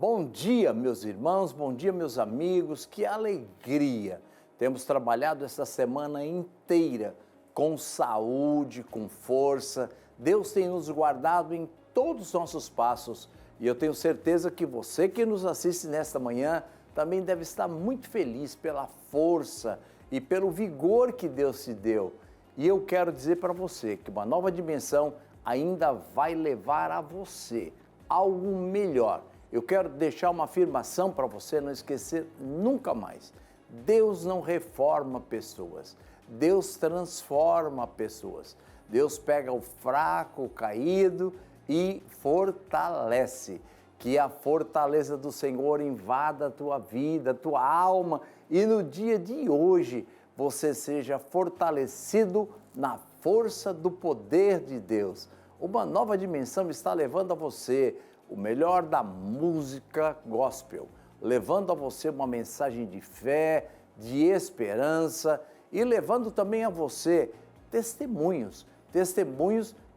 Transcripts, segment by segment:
Bom dia, meus irmãos, bom dia, meus amigos, que alegria! Temos trabalhado esta semana inteira com saúde, com força. Deus tem nos guardado em todos os nossos passos e eu tenho certeza que você que nos assiste nesta manhã também deve estar muito feliz pela força e pelo vigor que Deus te deu. E eu quero dizer para você que uma nova dimensão ainda vai levar a você algo melhor. Eu quero deixar uma afirmação para você não esquecer nunca mais. Deus não reforma pessoas, Deus transforma pessoas. Deus pega o fraco, o caído e fortalece. Que a fortaleza do Senhor invada a tua vida, a tua alma e no dia de hoje você seja fortalecido na força do poder de Deus. Uma nova dimensão está levando a você o melhor da música gospel, levando a você uma mensagem de fé, de esperança e levando também a você testemunhos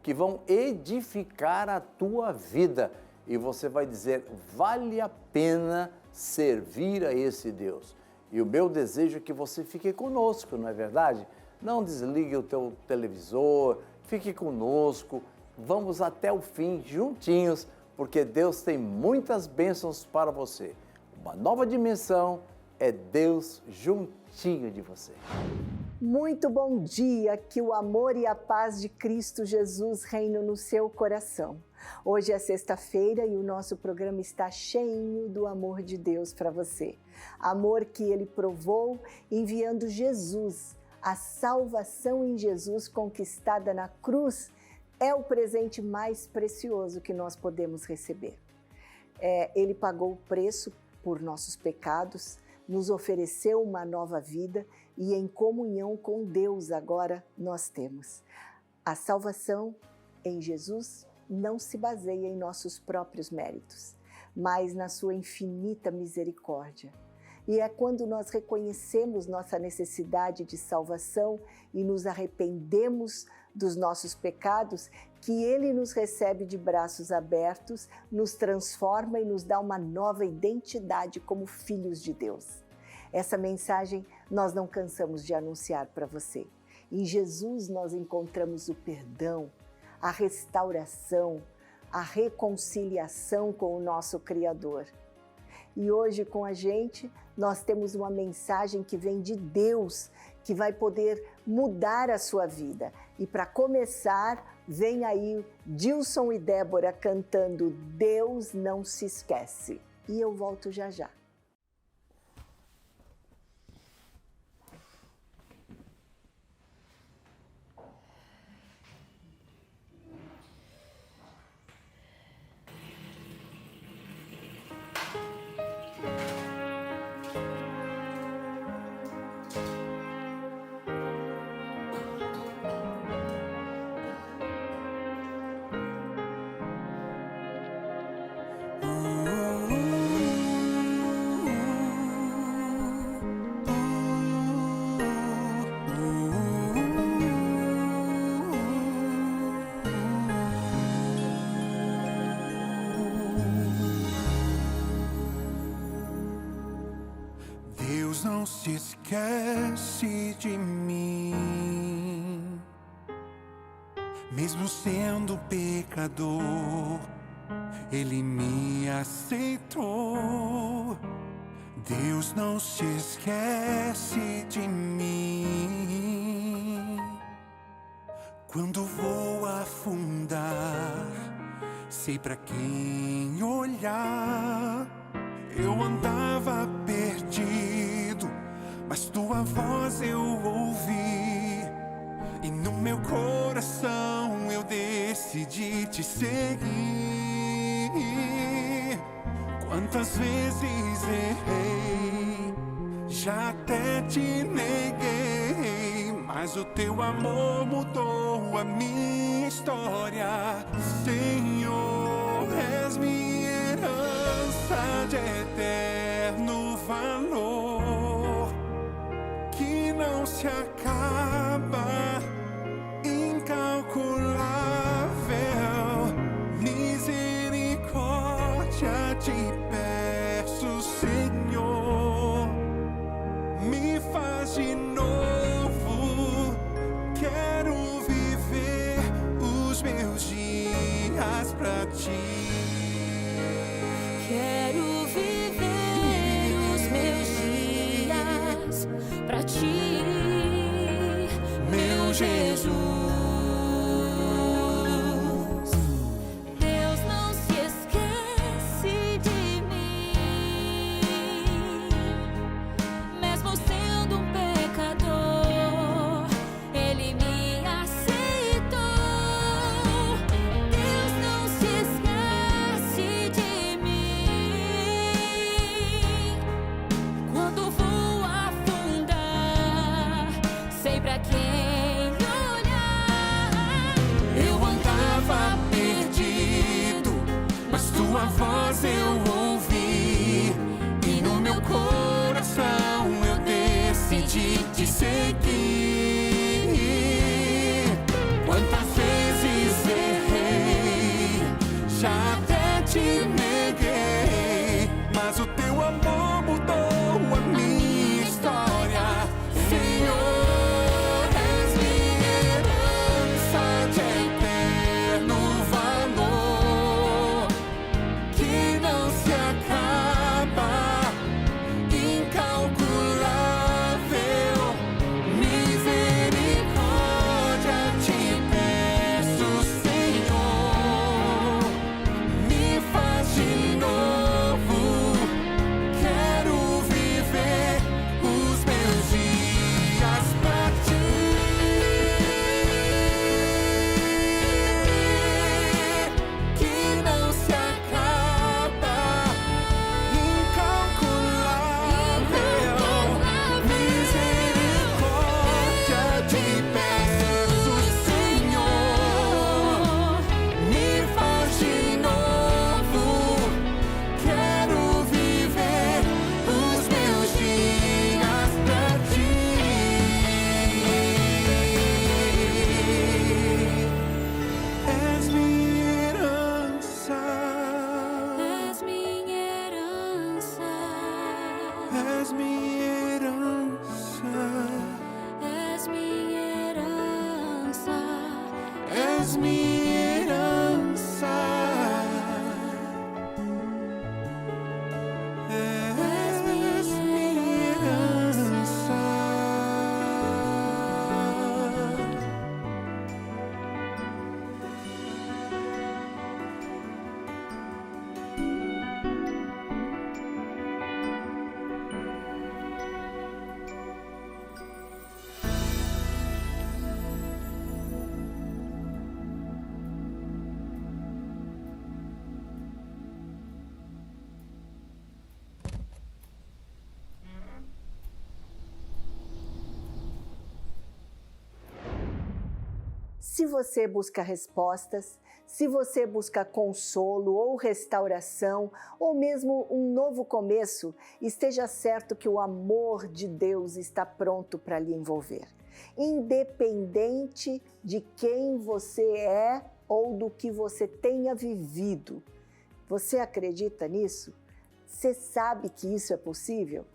que vão edificar a tua vida. E você vai dizer, vale a pena servir a esse Deus. E o meu desejo é que você fique conosco, não é verdade? Não desligue o teu televisor, fique conosco, vamos até o fim juntinhos, porque Deus tem muitas bênçãos para você. Uma nova dimensão é Deus juntinho de você. Muito bom dia, que o amor e a paz de Cristo Jesus reinem no seu coração. Hoje é sexta-feira e o nosso programa está cheio do amor de Deus para você. Amor que Ele provou enviando Jesus. A salvação em Jesus conquistada na cruz é o presente mais precioso que nós podemos receber. Ele pagou o preço por nossos pecados, nos ofereceu uma nova vida e em comunhão com Deus agora nós temos. A salvação em Jesus não se baseia em nossos próprios méritos, mas na sua infinita misericórdia. E é quando nós reconhecemos nossa necessidade de salvação e nos arrependemos dos nossos pecados, que Ele nos recebe de braços abertos, nos transforma e nos dá uma nova identidade como filhos de Deus. Essa mensagem nós não cansamos de anunciar para você. Em Jesus nós encontramos o perdão, a restauração, a reconciliação com o nosso Criador. E hoje com a gente nós temos uma mensagem que vem de Deus, que vai poder mudar a sua vida. E para começar, vem aí Dilson e Débora cantando Deus não se esquece. E eu volto já já. Não se esquece de mim, mesmo sendo pecador, Ele me aceitou. Deus não se esquece de mim. Quando vou afundar, sei pra quem olhar. Eu andava perdido, mas tua voz eu ouvi, e no meu coração eu decidi te seguir. Quantas vezes errei, já até te neguei, mas o teu amor mudou a minha história. Senhor, és minha herança de eterno valor, que não se acaba, incalculável. Misericórdia te peço. Senhor, me faz de novo. Quero viver os meus dias pra ti. Quero viver os meus dias pra ti, meu Jesus. Deus não se esquece de mim, mesmo sendo um pecador, Ele me aceitou. Deus não se esquece de mim. Quando vou afundar, sei pra quem olhar. Eu andava perdido, mas tua voz eu ouvi, e no meu coração eu decidi te seguir. Quantas vezes errei, já até te neguei, mas o teu amor mudou a minha história. Senhor, és minha herança de eterno valor, que não se acaba, incalculável. Misericórdia te peço, Senhor, me faz de novo. Quero viver os meus dias pra ti. Que não se acaba, incalculável. Misericórdia te peço, Senhor, me faz de novo. Quero viver os meus dias pra ti. És minha herança, És minha herança, és minha herança, és minha herança, és minha herança, és minha herança. Se você busca respostas, se você busca consolo ou restauração, ou mesmo um novo começo, esteja certo que o amor de Deus está pronto para lhe envolver. Independente de quem você é ou do que você tenha vivido. Você acredita nisso? Você sabe que isso é possível?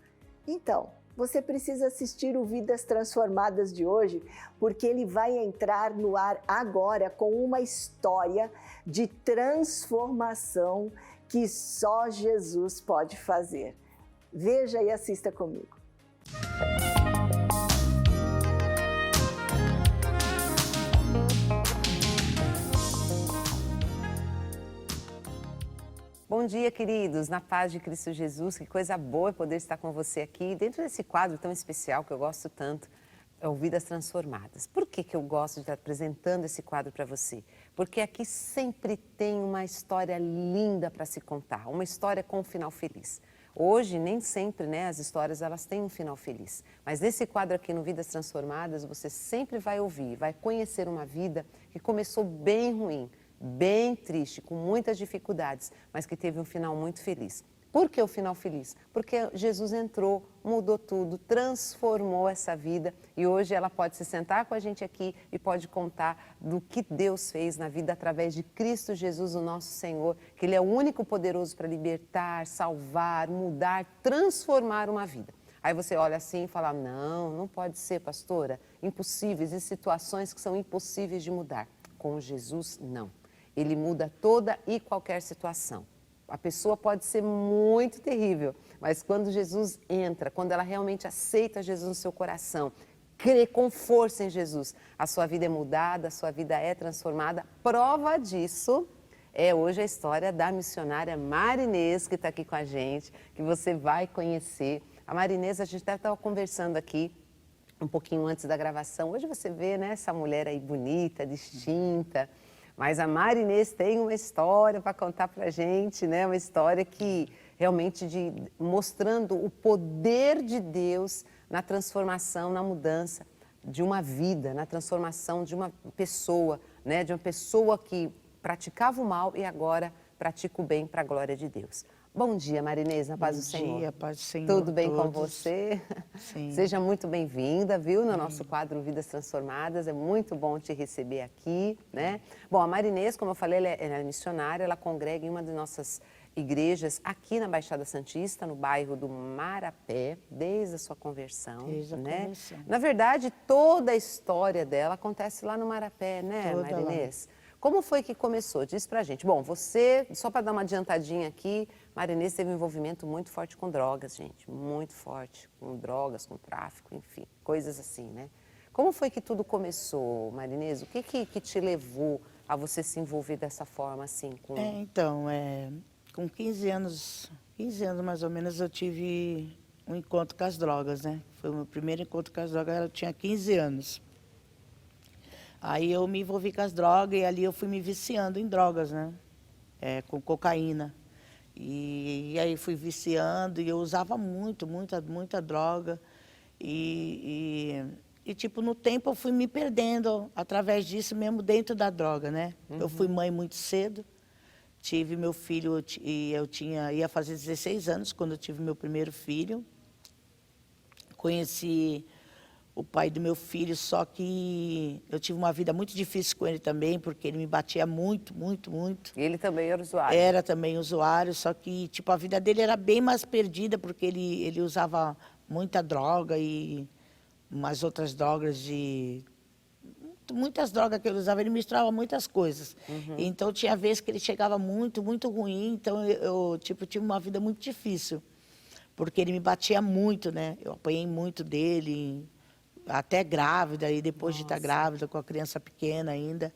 Então, você precisa assistir o Vidas Transformadas de hoje, porque ele vai entrar no ar agora com uma história de transformação que só Jesus pode fazer. Veja e assista comigo. Bom dia, queridos, na paz de Cristo Jesus, que coisa boa é poder estar com você aqui, dentro desse quadro tão especial que eu gosto tanto, é o Vidas Transformadas. Por que eu gosto de estar apresentando esse quadro para você? Porque aqui sempre tem uma história linda para se contar, uma história com um final feliz. Hoje, nem sempre, as histórias elas têm um final feliz, mas nesse quadro aqui no Vidas Transformadas, você sempre vai ouvir, vai conhecer uma vida que começou bem ruim, bem triste, com muitas dificuldades, mas que teve um final muito feliz. Por que o final feliz? Porque Jesus entrou, mudou tudo, transformou essa vida e hoje ela pode se sentar com a gente aqui e pode contar do que Deus fez na vida através de Cristo Jesus, o nosso Senhor, que Ele é o único poderoso para libertar, salvar, mudar, transformar uma vida. Aí você olha assim e fala, não pode ser, pastora, impossível, existem situações que são impossíveis de mudar. Com Jesus, não. Ele muda toda e qualquer situação. A pessoa pode ser muito terrível, mas quando Jesus entra, quando ela realmente aceita Jesus no seu coração, crê com força em Jesus, a sua vida é mudada, a sua vida é transformada. Prova disso é hoje a história da missionária Marinês, que está aqui com a gente, que você vai conhecer. A Marinês, a gente até estava conversando aqui um pouquinho antes da gravação. Hoje você vê, né, essa mulher aí bonita, distinta. Mas a Marinês tem uma história para contar para a gente, né? Uma história que realmente mostrando o poder de Deus na transformação, na mudança de uma vida, na transformação de uma pessoa, né? De uma pessoa que praticava o mal e agora pratica o bem para a glória de Deus. Bom dia, Marinês, na paz do Senhor. Bom dia, paz do Senhor. Tudo bem com todos. você? Sim. Seja muito bem-vinda, viu, no nosso quadro Vidas Transformadas. É muito bom te receber aqui, né? Bom, a Marinês, como eu falei, ela é missionária, ela congrega em uma de nossas igrejas aqui na Baixada Santista, no bairro do Marapé, desde a sua conversão, Desde a né? conversão. Na verdade, toda a história dela acontece lá no Marapé, né, Toda lá. Marinês? Como foi que começou? Diz pra gente. Bom, você, só para dar uma adiantadinha aqui, Marinês teve um envolvimento muito forte com drogas, gente. Muito forte. Com drogas, com tráfico, enfim, coisas assim, né? Como foi que tudo começou, Marinês? O que te levou a você se envolver dessa forma, assim? Com 15 anos mais ou menos, eu tive um encontro com as drogas, né? Foi o meu primeiro encontro com as drogas, eu tinha 15 anos. Aí eu me envolvi com as drogas e ali eu fui me viciando em drogas, né? Com cocaína. E aí fui viciando e eu usava muita droga. Tipo, no tempo eu fui me perdendo através disso mesmo dentro da droga, né? Eu fui mãe muito cedo. Tive meu filho e ia fazer 16 anos quando eu tive meu primeiro filho. Conheci o pai do meu filho, só que eu tive uma vida muito difícil com ele também, porque ele me batia muito. E ele também era usuário? Era também usuário, só que tipo, a vida dele era bem mais perdida, porque ele usava muita droga e umas outras drogas muitas drogas que ele usava, ele misturava muitas coisas. Então tinha vezes que ele chegava muito ruim, então eu tipo, tive uma vida muito difícil, porque ele me batia muito, né? Eu apanhei muito dele, até grávida, e depois de estar grávida, com a criança pequena ainda.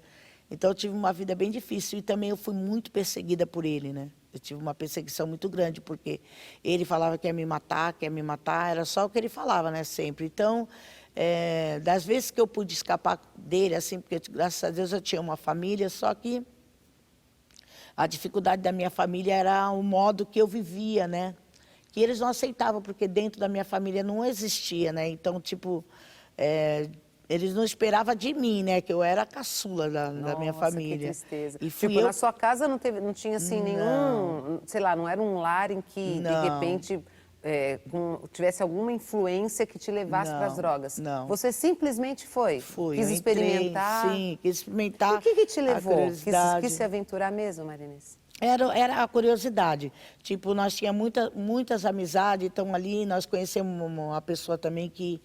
Então eu tive uma vida bem difícil e também eu fui muito perseguida por ele, né? Eu tive uma perseguição muito grande, porque ele falava que ia me matar, era só o que ele falava, né, sempre. Então, das vezes que eu pude escapar dele, assim, porque graças a Deus eu tinha uma família, só que a dificuldade da minha família era o modo que eu vivia, né? Que eles não aceitavam, porque dentro da minha família não existia, né? Então, tipo, eles não esperavam de mim, né? Que eu era a caçula da minha família. Que tristeza. E fui tipo, eu... na sua casa não tinha assim nenhum, sei lá, não era um lar em que Não. de repente tivesse alguma influência que te levasse para as drogas. Não. Você simplesmente foi? Fui. Quis eu entrei, experimentar? Sim, quis experimentar. O que te a levou? curiosidade. Quis se aventurar mesmo, Marinês? Era a curiosidade. Tipo, nós tínhamos muitas amizades, então ali nós conhecemos uma pessoa também que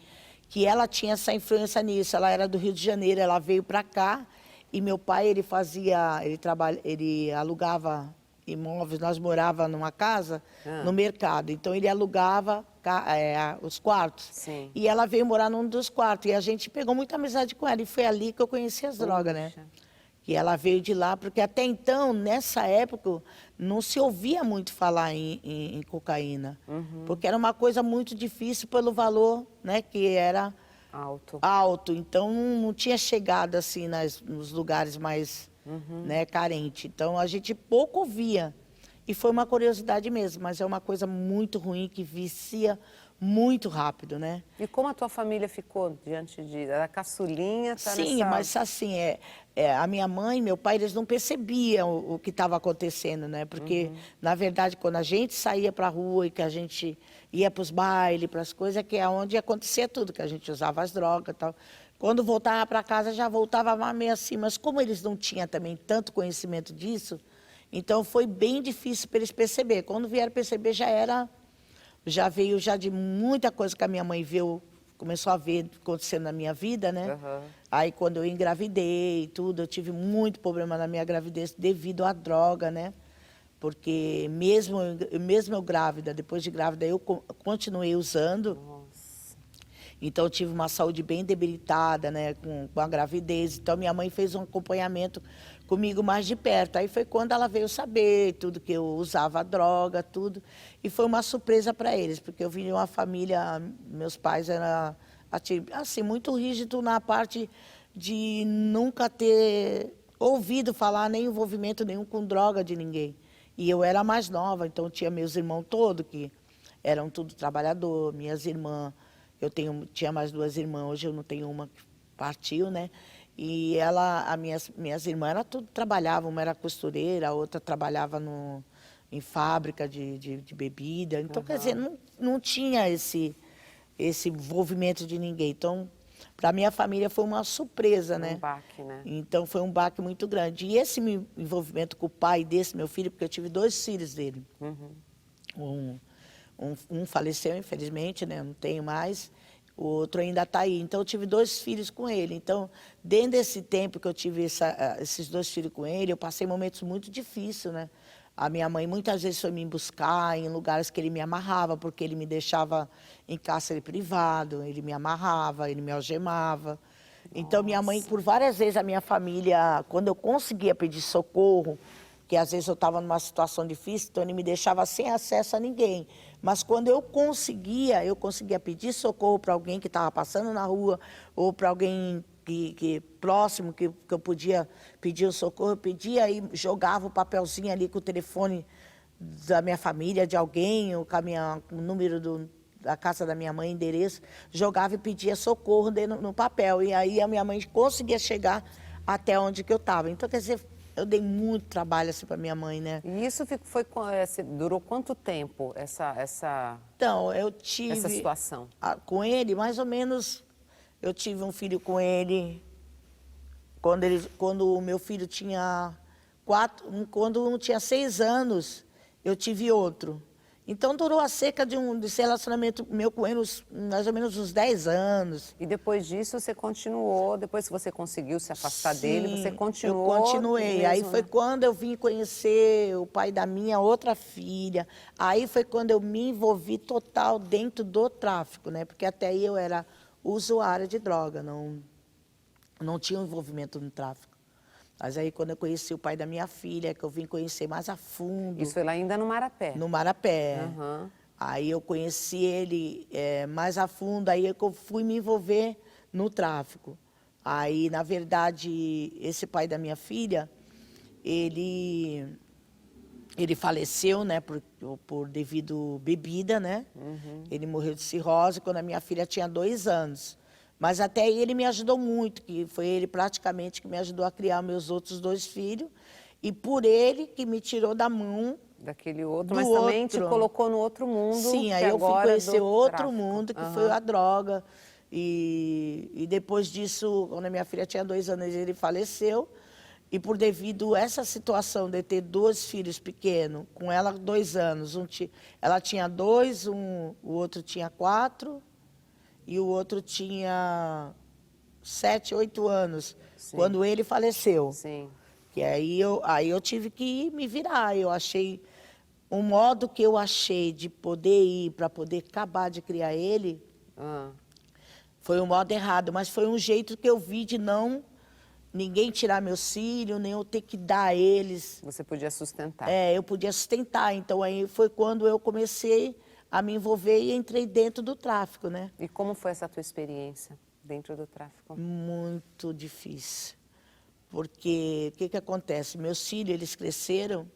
ela tinha essa influência nisso. Ela era do Rio de Janeiro, ela veio para cá e meu pai, ele alugava imóveis, nós morávamos numa casa no mercado, então ele alugava os quartos. Sim. E ela veio morar num dos quartos e a gente pegou muita amizade com ela e foi ali que eu conheci as drogas, né? Que ela veio de lá, porque até então, nessa época, não se ouvia muito falar em cocaína. Porque era uma coisa muito difícil pelo valor, né, que era alto. Então, não tinha chegado assim nos lugares mais né, carentes. Então, a gente pouco ouvia. E foi uma curiosidade mesmo, mas é uma coisa muito ruim, que vicia muito rápido, né? E como a tua família ficou diante disso? Era caçulinha, tá Sim, nessa... mas assim, a minha mãe e meu pai, eles não percebiam o que estava acontecendo, né? Porque, na verdade, quando a gente saía para a rua e que a gente ia para os bailes, para as coisas, que é onde acontecia tudo, que a gente usava as drogas e tal. Quando voltava para casa, já voltava meio assim. Mas como eles não tinham também tanto conhecimento disso, então foi bem difícil para eles perceber. Quando vieram perceber, já veio de muita coisa que a minha mãe viu, começou a ver acontecendo na minha vida, né? Aí quando eu engravidei e tudo, eu tive muito problema na minha gravidez devido à droga, né? Porque mesmo eu grávida, depois de grávida, eu continuei usando. Então, eu tive uma saúde bem debilitada, né, com a gravidez. Então, minha mãe fez um acompanhamento comigo mais de perto. Aí foi quando ela veio saber tudo, que eu usava droga, tudo. E foi uma surpresa para eles, porque eu vim de uma família, meus pais eram, assim, muito rígidos na parte de nunca ter ouvido falar nem envolvimento nenhum com droga de ninguém. E eu era mais nova, então tinha meus irmãos todos, que eram tudo trabalhador, minhas irmãs. Tinha mais 2 irmãs, hoje eu não tenho uma que partiu, né? E minhas irmãs, elas tudo trabalhavam, uma era costureira, a outra trabalhava em fábrica de bebida. Então, quer dizer, não tinha esse envolvimento de ninguém. Então, para minha família foi uma surpresa, né? Um baque, né? Então, foi um baque muito grande. E esse meu envolvimento com o pai desse meu filho, porque eu tive 2 filhos dele. Um faleceu, infelizmente, né? Eu não tenho mais. O outro ainda está aí. Então, eu tive 2 filhos com ele. Então, dentro desse tempo que eu tive esses 2 filhos com ele, eu passei momentos muito difíceis, né? A minha mãe muitas vezes foi me buscar em lugares que ele me amarrava, porque ele me deixava em cárcere privado, ele me amarrava, ele me algemava. Então, minha mãe, por várias vezes, a minha família, quando eu conseguia pedir socorro, que às vezes eu estava numa situação difícil, então ele me deixava sem acesso a ninguém. Mas quando eu conseguia pedir socorro para alguém que estava passando na rua, ou para alguém próximo, que eu podia pedir o socorro, eu pedia e jogava o papelzinho ali com o telefone da minha família, de alguém, ou com o número da casa da minha mãe, endereço, jogava e pedia socorro no papel. E aí a minha mãe conseguia chegar até onde que eu estava. Então, quer dizer, eu dei muito trabalho assim para minha mãe, né? E isso durou quanto tempo, Então, eu tive... essa situação? Com ele, mais ou menos, eu tive um filho com ele quando o meu filho tinha quando um tinha 6 anos, eu tive outro. Então, durou a cerca desse relacionamento meu com ele, mais ou menos uns 10 anos. E depois disso, você continuou, depois que você conseguiu se afastar dele, você continuou? Eu continuei. Mesmo, aí foi quando eu vim conhecer o pai da minha outra filha. Aí foi quando eu me envolvi total dentro do tráfico, né? Porque até aí eu era usuária de droga, não tinha envolvimento no tráfico. Mas aí, quando eu conheci o pai da minha filha, que eu vim conhecer mais a fundo. Isso foi lá ainda no Marapé? No Marapé. Uhum. Aí eu conheci ele mais a fundo, aí eu fui me envolver no tráfico. Aí, na verdade, esse pai da minha filha, ele faleceu, né, por devido bebida, né? Ele morreu de cirrose quando a minha filha tinha 2 anos. Mas até aí ele me ajudou muito, que foi ele praticamente que me ajudou a criar meus outros 2 filhos. E por ele que me tirou da mão daquele outro, mas também te colocou no outro mundo. Sim, aí eu fui conhecer outro mundo, que foi a droga. E depois disso, quando a minha filha tinha 2 anos, ele faleceu. E por devido a essa situação de ter 2 filhos pequenos, com ela 2 anos, ela tinha 2, o outro tinha 4... e o outro tinha 7, 8 anos, sim, quando ele faleceu. Sim. Que aí eu tive que me virar. Eu achei um modo que eu achei de poder ir para poder acabar de criar ele, foi um modo errado, mas foi um jeito que eu vi de não ninguém tirar meus filhos, nem eu ter que dar a eles. Você podia sustentar. Eu podia sustentar. Então aí foi quando eu comecei a me envolver e entrei dentro do tráfico, né? E como foi essa tua experiência dentro do tráfico? Muito difícil. Porque o que acontece? Meus filhos, eles cresceram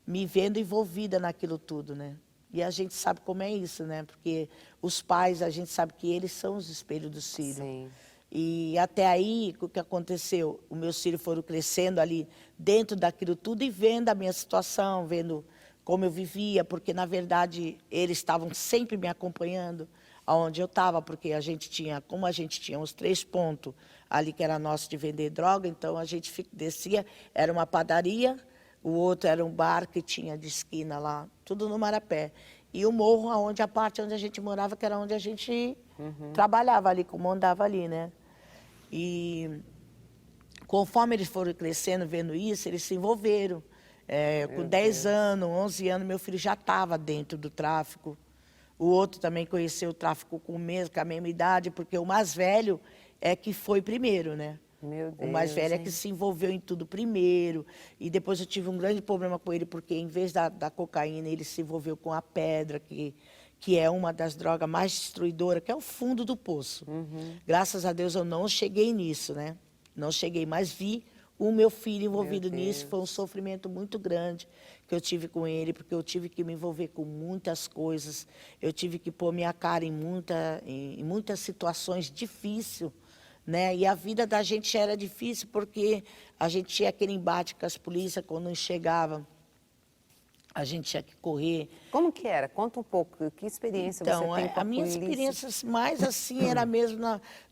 me vendo envolvida naquilo tudo, né? E a gente sabe como é isso, né? Porque os pais, a gente sabe que eles são os espelhos dos filhos. Sim. E até aí, o que aconteceu? Os meus filhos foram crescendo ali dentro daquilo tudo e vendo a minha situação, vendo como eu vivia, porque, na verdade, eles estavam sempre me acompanhando aonde eu estava, porque a gente tinha, como a gente tinha os 3 pontos ali que era nosso de vender droga, então a gente descia, era uma padaria, o outro era um bar que tinha de esquina lá, tudo no Marapé. E o morro, a parte onde a gente morava, que era onde a gente trabalhava ali, comandava ali, né? E conforme eles foram crescendo, vendo isso, eles se envolveram. Com 10 anos, 11 anos, meu filho já estava dentro do tráfico. O outro também conheceu o tráfico com a mesma idade, porque o mais velho é que foi primeiro, né? Meu Deus, o mais velho é hein? que se envolveu em tudo primeiro. E depois eu tive um grande problema com ele, porque em vez da cocaína, ele se envolveu com a pedra, que é uma das drogas mais destruidoras, que é o fundo do poço. Graças a Deus eu não cheguei nisso, né? Não cheguei, mas vi o meu filho envolvido nisso. Foi um sofrimento muito grande que eu tive com ele, porque eu tive que me envolver com muitas coisas. Eu tive que pôr minha cara em muitas situações difíceis, né? E a vida da gente era difícil, porque a gente tinha aquele embate com as polícias quando chegava. A gente tinha que correr. Como que era? Conta um pouco. Que experiência você Então, tem com a a minha polícia? experiência mais assim era mesmo,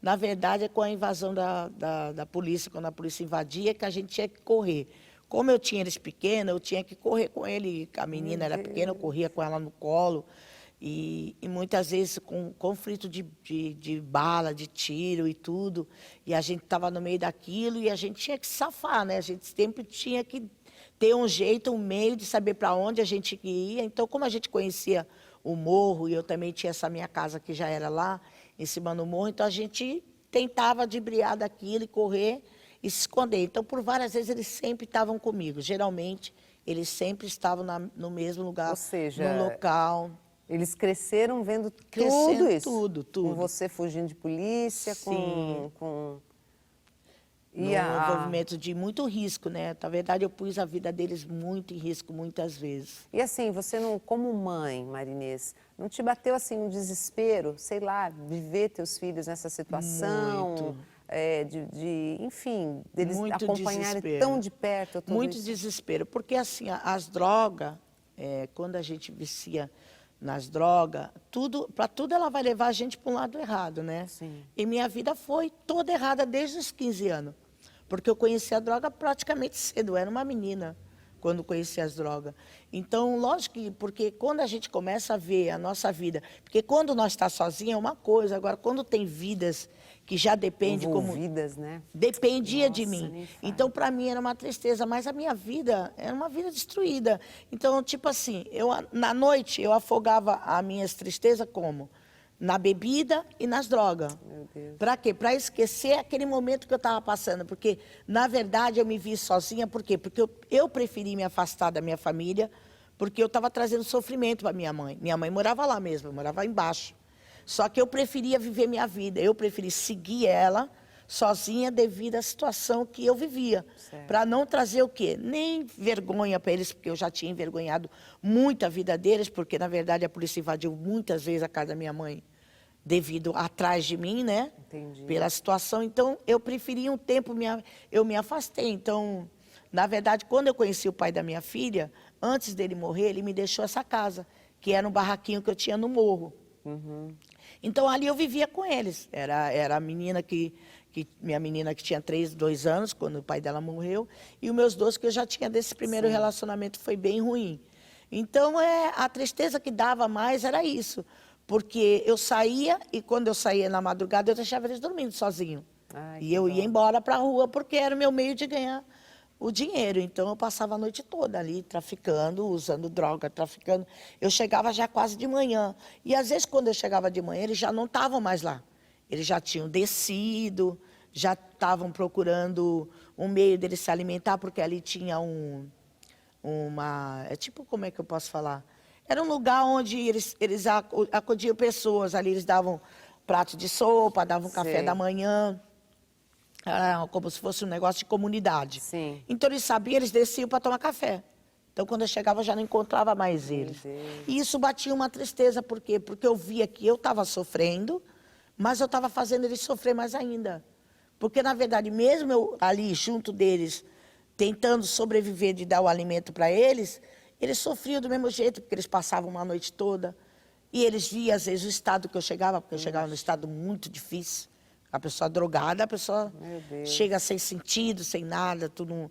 na verdade, é com a invasão da polícia, quando a polícia invadia, que a gente tinha que correr. Como eu tinha eles pequenos, eu tinha que correr com ele. A menina era pequena, eu corria com ela no colo. E muitas vezes com conflito de bala, de tiro e tudo. E a gente estava no meio daquilo e a gente tinha que safar, né? A gente sempre tinha que ter um jeito, um meio de saber para onde a gente ia. Então, como a gente conhecia o morro, e eu também tinha essa minha casa que já era lá, em cima do morro, então a gente tentava dribliar daquilo e correr e se esconder. Então, por várias vezes, eles sempre estavam comigo. Geralmente, eles sempre estavam no mesmo lugar, Ou seja, no local. Eles cresceram vendo Crescendo tudo isso? tudo. Com você fugindo de polícia, Sim. com... No envolvimento de muito risco, né? Na verdade, eu pus a vida deles muito em risco, muitas vezes. E assim, você não, como mãe, Marinês, não te bateu assim um desespero, sei lá, de ver teus filhos nessa situação? Muito. Enfim, deles Muito acompanharem desespero. tão de perto tudo Muito isso? desespero, porque assim, as drogas, quando a gente vicia nas drogas, para tudo ela vai levar a gente para um lado errado, né? Sim. E minha vida foi toda errada desde os 15 anos, porque eu conheci a droga praticamente cedo, eu era uma menina quando conheci as drogas. Então, lógico que, porque quando a gente começa a ver a nossa vida, porque quando nós está sozinha é uma coisa, agora quando tem vidas que já depende Envolvidas, né? dependia de Nossa, mim. nem fale. Então, para mim, era uma tristeza, mas a minha vida era uma vida destruída. Então, tipo assim, na noite, eu afogava as minhas tristezas como? Na bebida e nas drogas. Meu Deus. Para quê? Para esquecer aquele momento que eu estava passando. Porque, na verdade, eu me vi sozinha. Por quê? Porque eu preferi me afastar da minha família, porque eu estava trazendo sofrimento para minha mãe. Minha mãe morava lá mesmo, eu morava embaixo. Só que eu preferia viver minha vida, eu preferi seguir ela sozinha devido à situação que eu vivia. Para não trazer o quê? Nem vergonha para eles, porque eu já tinha envergonhado muito a vida deles, porque, na verdade, a polícia invadiu muitas vezes a casa da minha mãe, devido atrás de mim, né? Entendi. Pela situação. Então, eu preferi um tempo, eu me afastei. Então, na verdade, quando eu conheci o pai da minha filha, antes dele morrer, ele me deixou essa casa, que era um barraquinho que eu tinha no morro. Então, ali eu vivia com eles. Era a menina minha menina que tinha 2 anos, quando o pai dela morreu, e os meus 2 que eu já tinha desse primeiro relacionamento, foi bem ruim. Então, a tristeza que dava mais era isso, porque eu saía, e quando eu saía na madrugada, eu deixava eles dormindo sozinhos. Ai, E que eu dó. ia embora para a rua, porque era o meu meio de ganhar o dinheiro. Então, eu passava a noite toda ali, traficando, usando droga, traficando. Eu chegava já quase de manhã. E, às vezes, quando eu chegava de manhã, eles já não estavam mais lá. Eles já tinham descido, já estavam procurando um meio deles se alimentar, porque ali tinha como é que eu posso falar? Era um lugar onde eles acudiam pessoas, ali eles davam prato de sopa, davam café da manhã. Era como se fosse um negócio de comunidade. Sim. Então, eles sabiam, eles desciam para tomar café. Então, quando eu chegava, eu já não encontrava mais eles. E isso batia uma tristeza, por quê? Porque eu via que eu estava sofrendo, mas eu estava fazendo eles sofrer mais ainda. Porque, na verdade, mesmo eu ali junto deles, tentando sobreviver de dar o alimento para eles sofriam do mesmo jeito, porque eles passavam uma noite toda. E eles viam, às vezes, o estado que eu chegava, porque eu chegava num estado muito difícil. A pessoa drogada, a pessoa chega sem sentido, sem nada, tu não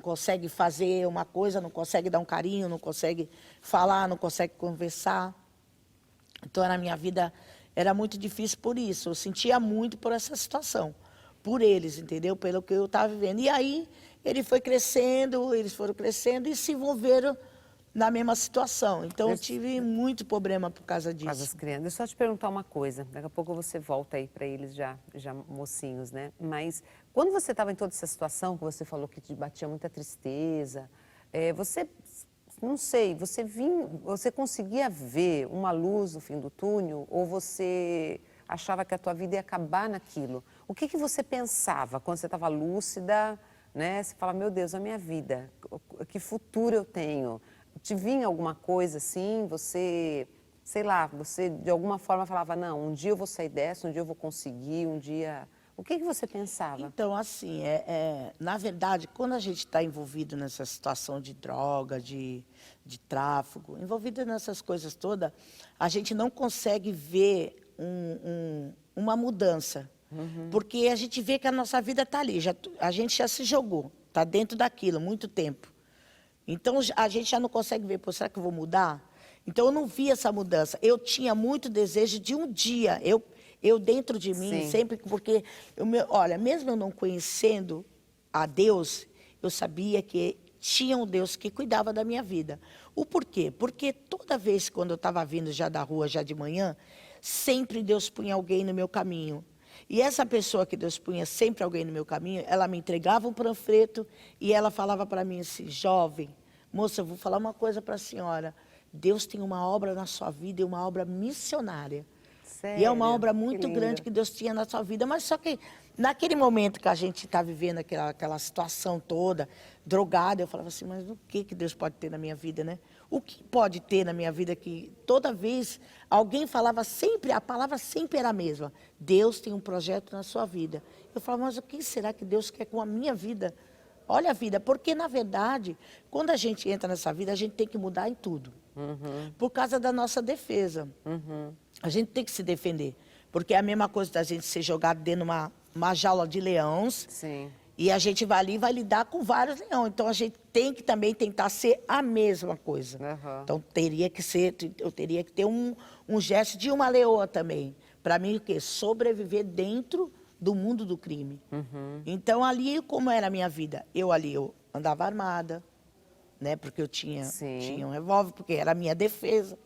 consegue fazer uma coisa, não consegue dar um carinho, não consegue falar, não consegue conversar. Então, na minha vida, era muito difícil por isso. Eu sentia muito por essa situação, por eles, entendeu? Pelo que eu estava vivendo. E aí, eles foram crescendo e se envolveram na mesma situação. Então, eu tive muito problema por causa disso. Por causa das crianças. Deixa eu só te perguntar uma coisa. Daqui a pouco você volta aí para eles já mocinhos, né? Mas quando você estava em toda essa situação, que você falou que te batia muita tristeza, você, não sei, você conseguia ver uma luz no fim do túnel ou você achava que a tua vida ia acabar naquilo? O que você pensava quando você estava lúcida, né? Você fala, meu Deus, a minha vida, que futuro eu tenho? Te vinha alguma coisa assim, você, sei lá, você de alguma forma falava, não, um dia eu vou sair dessa, um dia eu vou conseguir, um dia... O que você pensava? Então, assim, na verdade, quando a gente está envolvido nessa situação de droga, de tráfico, envolvido nessas coisas todas, a gente não consegue ver uma mudança. Porque a gente vê que a nossa vida está ali, a gente já se jogou, está dentro daquilo, muito tempo. Então, a gente já não consegue ver, pô, será que eu vou mudar? Então, eu não vi essa mudança. Eu tinha muito desejo de um dia, eu dentro de mim, sempre, porque, olha, mesmo eu não conhecendo a Deus, eu sabia que tinha um Deus que cuidava da minha vida. O porquê? Porque toda vez quando eu estava vindo já da rua, já de manhã, sempre Deus punha alguém no meu caminho. E essa pessoa que Deus punha sempre alguém no meu caminho, ela me entregava um panfleto e ela falava para mim assim, jovem, moça, eu vou falar uma coisa para a senhora. Deus tem uma obra na sua vida e uma obra missionária. Sério? E é uma obra muito grande que Deus tinha na sua vida. Mas só que naquele momento que a gente está vivendo aquela situação toda, drogada, eu falava assim, mas o que Deus pode ter na minha vida, né? O que pode ter na minha vida que toda vez alguém falava sempre, a palavra sempre era a mesma. Deus tem um projeto na sua vida. Eu falava, mas o que será que Deus quer com a minha vida? Olha a vida, porque na verdade, quando a gente entra nessa vida, a gente tem que mudar em tudo. Por causa da nossa defesa. A gente tem que se defender. Porque é a mesma coisa da gente ser jogado dentro de uma jaula de leões. Sim. E a gente vai ali e vai lidar com vários leões. Então, a gente tem que também tentar ser a mesma coisa. Então, eu teria que ter um gesto de uma leoa também. Para mim, o quê? Sobreviver dentro do mundo do crime. Então, ali, como era a minha vida? Eu andava armada, né? Porque eu tinha um revólver, porque era a minha defesa,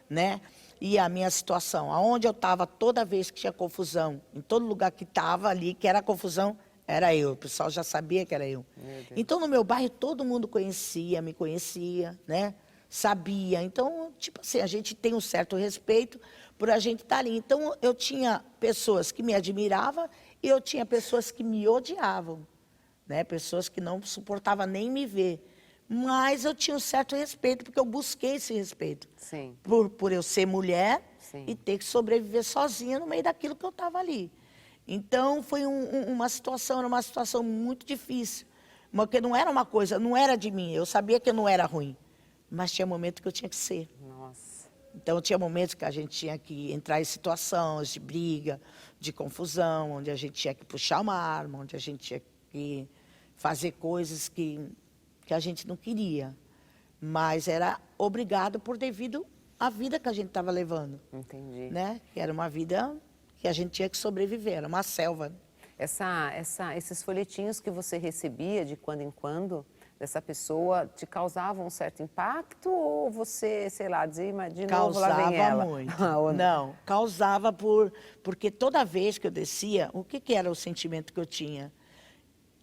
né? E a minha situação, aonde eu estava toda vez que tinha confusão, em todo lugar que estava ali, que era confusão, era eu. O pessoal já sabia que era eu. Então, no meu bairro, todo mundo me conhecia, né? Sabia. Então, tipo assim, a gente tem um certo respeito por a gente estar ali. Então, eu tinha pessoas que me admiravam e eu tinha pessoas que me odiavam, né? Pessoas que não suportavam nem me ver. Mas eu tinha um certo respeito, porque eu busquei esse respeito. Sim. Por eu ser mulher e ter que sobreviver sozinha no meio daquilo que eu estava ali. Então, foi uma situação muito difícil. Porque não era uma coisa, não era de mim. Eu sabia que eu não era ruim. Mas tinha momentos que eu tinha que ser. Nossa. Então, tinha momentos que a gente tinha que entrar em situações de briga, de confusão, onde a gente tinha que puxar uma arma, onde a gente tinha que fazer coisas que a gente não queria. Mas era obrigado devido à vida que a gente estava levando. Entendi. Né? Que era uma vida que a gente tinha que sobreviver, era uma selva. Esses folhetinhos que você recebia de quando em quando, dessa pessoa, te causavam um certo impacto? Ou você, sei lá, dizia, de novo lá vem ela? Causava muito. Não, causava porque toda vez que eu descia, o que era o sentimento que eu tinha?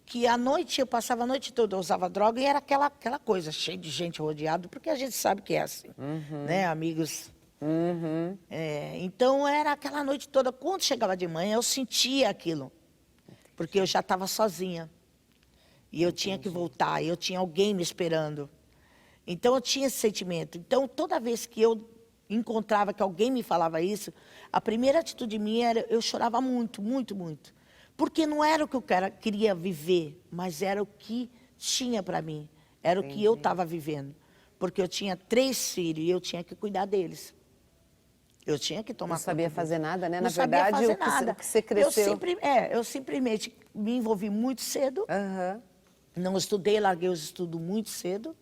Que à noite, eu passava a noite toda, eu usava droga e era aquela coisa, cheia de gente rodeada, porque a gente sabe que é assim, né, amigos? Então, era aquela noite toda. Quando chegava de manhã, eu sentia aquilo, porque eu já estava sozinha. E eu tinha que voltar, e eu tinha alguém me esperando. Então eu tinha esse sentimento. Então toda vez que eu encontrava que alguém me falava isso, a primeira atitude minha era, eu chorava muito, muito, muito. Porque não era o que eu queria viver, mas era o que tinha para mim. Era o que eu estava vivendo. Porque eu tinha 3 filhos e eu tinha que cuidar deles. Eu tinha que tomar Não sabia fazer nada, né? Não Na sabia verdade, fazer o que nada. o que você cresceu... Eu simplesmente me envolvi muito cedo. Aham. Não estudei, larguei os estudos muito cedo.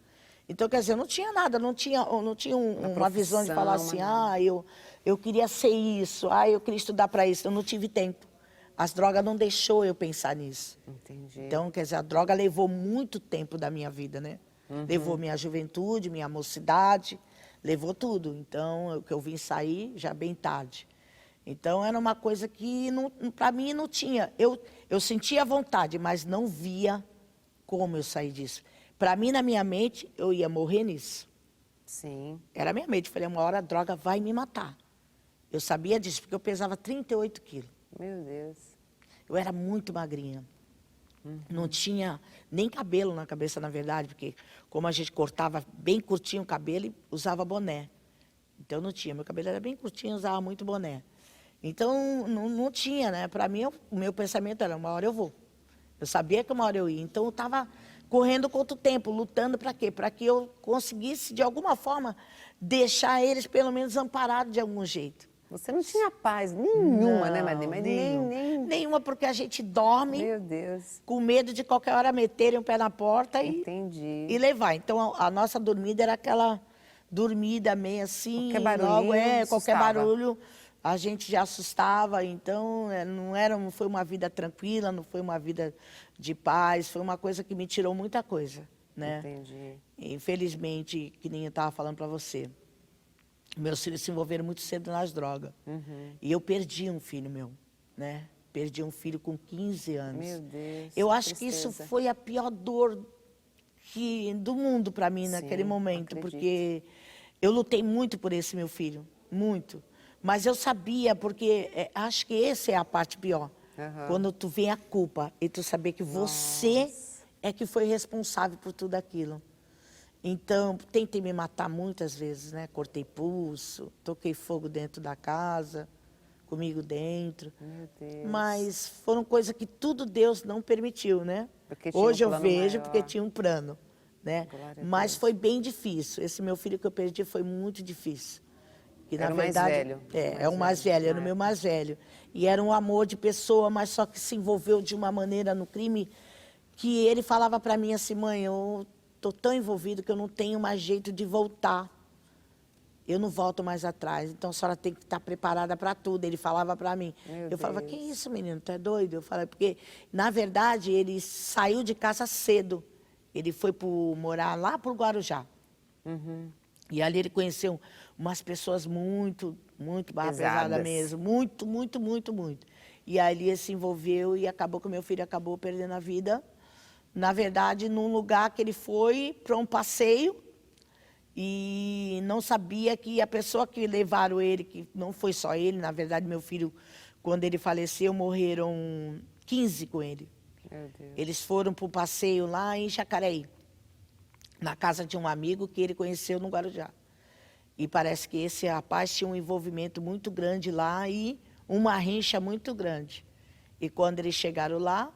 Então, quer dizer, eu não tinha nada, não tinha uma visão de falar assim, eu queria ser isso, eu queria estudar para isso. Eu não tive tempo. As drogas não deixou eu pensar nisso. Entendi. Então, quer dizer, a droga levou muito tempo da minha vida, né? Levou minha juventude, minha mocidade, levou tudo. Então, eu vim sair já bem tarde. Então, era uma coisa que, para mim, não tinha. Eu sentia vontade, mas não via como eu sair disso. Para mim, na minha mente, eu ia morrer nisso. Sim. Era a minha mente. Falei, uma hora a droga vai me matar. Eu sabia disso, porque eu pesava 38 quilos. Meu Deus. Eu era muito magrinha. Não tinha nem cabelo na cabeça, na verdade, porque como a gente cortava bem curtinho o cabelo e usava boné. Então não tinha. Meu cabelo era bem curtinho, usava muito boné. Então não tinha, né? Para mim, o meu pensamento era, uma hora eu vou. Eu sabia que uma hora eu ia. Então eu estava correndo contra o tempo, lutando para quê? Para que eu conseguisse, de alguma forma, deixar eles pelo menos amparados de algum jeito. Você não tinha paz nenhuma, né, Marlene? Mas Nenhuma, porque a gente dorme Meu Deus. com medo de qualquer hora meterem o pé na porta Entendi. e levar. Então, a nossa dormida era aquela dormida meio assim. Qualquer barulhinho logo, qualquer assustava. barulho a gente já assustava. Então, não foi uma vida tranquila, não foi uma vida de paz. Foi uma coisa que me tirou muita coisa, né? Entendi. Infelizmente, que nem eu estava falando para você. Meus filhos se envolveram muito cedo nas drogas. E eu perdi um filho meu, né? Perdi um filho com 15 anos. Meu Deus. Eu acho que isso tristeza. foi a pior dor do mundo para mim Sim, naquele momento. acredito. Porque eu lutei muito por esse meu filho, muito. Mas eu sabia, porque acho que essa é a parte pior. Quando tu vê a culpa e tu saber que você é que foi responsável por tudo aquilo. Então, tentei me matar muitas vezes, né? Cortei pulso, toquei fogo dentro da casa, comigo dentro. Meu Deus. Mas foram coisas que tudo Deus não permitiu, né? Porque tinha um Hoje eu plano vejo maior. porque tinha um plano, né? Glória a Mas Deus. foi bem difícil. Esse meu filho que eu perdi foi muito difícil. Que, Era na o mais verdade, velho? É o mais velho, era o meu mais velho. E era um amor de pessoa, mas só que se envolveu de uma maneira no crime que ele falava para mim assim, mãe, eu estou tão envolvido que eu não tenho mais jeito de voltar. Eu não volto mais atrás, então a senhora tem que estar preparada para tudo. Ele falava para mim. Eu falava, que isso, menino, tu é doido? Eu falei, porque, na verdade, ele saiu de casa cedo. Ele foi morar lá por Guarujá. E ali ele conheceu umas pessoas muito barra pesada mesmo. Muito, muito, muito, muito. E ali ele se envolveu e acabou que o meu filho acabou perdendo a vida. Na verdade, num lugar que ele foi para um passeio e não sabia que a pessoa que levaram ele, que não foi só ele, na verdade, meu filho, quando ele faleceu, morreram 15 com ele. Meu Deus. Eles foram para um passeio lá em Jacareí, na casa de um amigo que ele conheceu no Guarujá. E parece que esse rapaz tinha um envolvimento muito grande lá e uma rincha muito grande. E quando eles chegaram lá,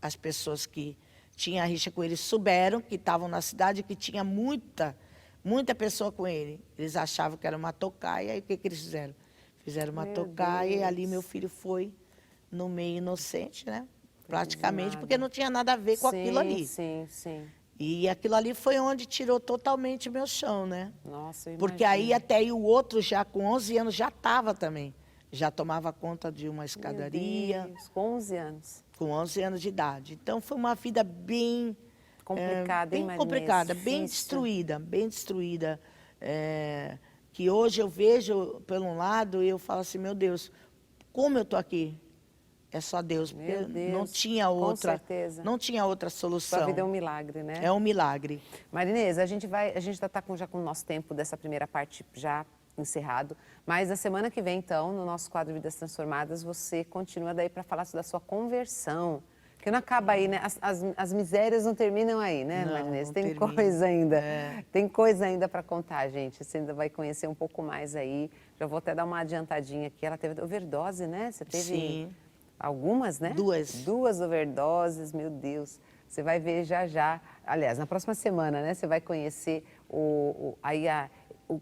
as pessoas que tinham a rixa com ele souberam que estavam na cidade, que tinha muita pessoa com ele. Eles achavam que era uma tocaia, e o que eles fizeram? Fizeram uma tocaia e ali meu filho foi no meio inocente, né? Praticamente, porque não tinha nada a ver com aquilo ali. Sim, sim. E aquilo ali foi onde tirou totalmente meu chão, né? Nossa, eu Porque imagino. aí até aí o outro já com 11 anos já estava também. Já tomava conta de uma escadaria. Meu Deus, com 11 anos. Com 11 anos de idade. Então foi uma vida bem Complicada, hein, bem Marinês? complicada, bem destruída. Que hoje eu vejo, por um lado, e eu falo assim, meu Deus, como eu estou aqui? É só Deus, porque Meu Deus, não tinha outra, com certeza. não tinha outra solução. Sua vida é um milagre, né? É um milagre. Marinês, a gente já está já com o nosso tempo dessa primeira parte já encerrado, mas na semana que vem, então, no nosso quadro Vidas Transformadas, você continua daí para falar da sua conversão, Porque não acaba aí, né? As misérias não terminam aí, né, Não, Marinês? não Tem termina. coisa ainda. É. Tem coisa ainda para contar, gente. Você ainda vai conhecer um pouco mais aí. Já vou até dar uma adiantadinha aqui. Ela teve overdose, né? Você teve Sim. algumas, né? 2. 2 overdoses, meu Deus. Você vai ver já já. Aliás, na próxima semana, né? Você vai conhecer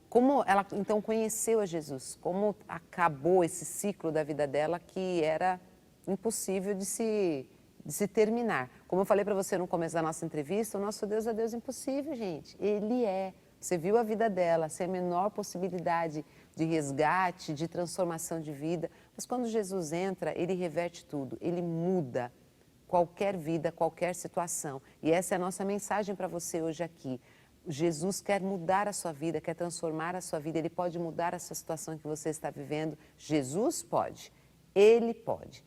como ela então conheceu a Jesus, como acabou esse ciclo da vida dela que era impossível de se terminar. Como eu falei para você no começo da nossa entrevista, o nosso Deus é Deus impossível, gente. Ele é. Você viu a vida dela, sem a menor possibilidade de resgate, de transformação de vida. Mas quando Jesus entra, ele reverte tudo, ele muda qualquer vida, qualquer situação. E essa é a nossa mensagem para você hoje aqui. Jesus quer mudar a sua vida, quer transformar a sua vida, ele pode mudar essa situação que você está vivendo. Jesus pode, ele pode.